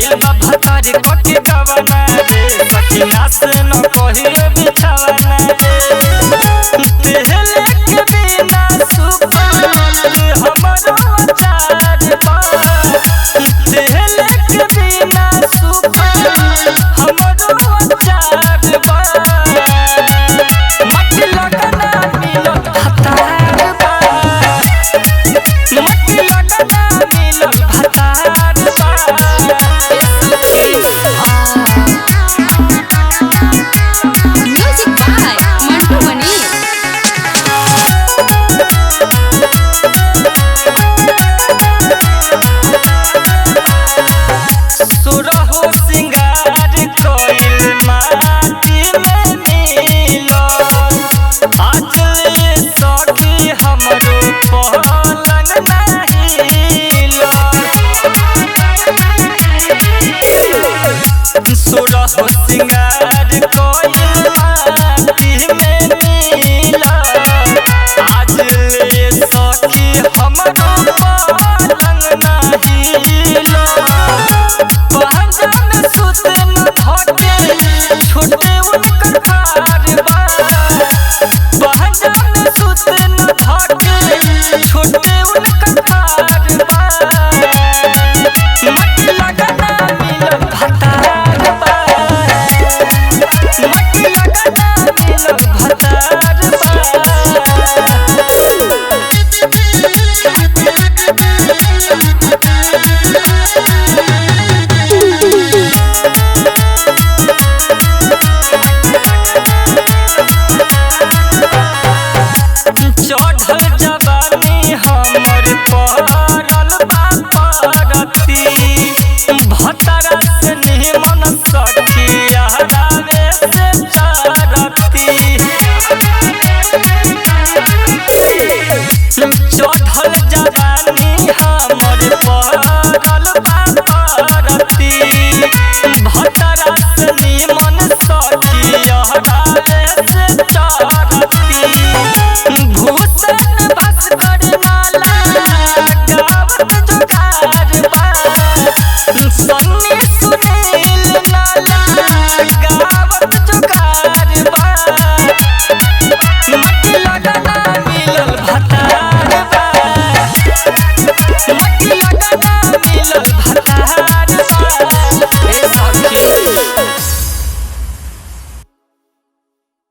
आइल बा भतारी कटी गवना रे सखिया से न कहिए बिछावना रे तेहले के बिना सुपल हमरो अचार बा तेहले के बिना सुपल हमरो अचार बा मत लगना मिलत भतार बा मत लगना मिलत भतार बा। Music by Mantu Mani. सुरहो सिंगार कोइल माटी में मिलो आज सखी हमरो पलंग नहीं लो सुरहो सिंगार कोइल माटी में मिलो आज सखी हमरो पलंग नहीं लो पहचान सुते न धके छोटे उनकर पार बा पहचान सुते न धके छोटे उनकर पार बा मत लगना मिलत भतार बा मत लगना मिलत भतार बा। चढ़ल जवानी हमर पड़ल बा परती भतरा से निमन सखिया रावे से चरती चढ़ल जवानी हमर पड़ल बा परती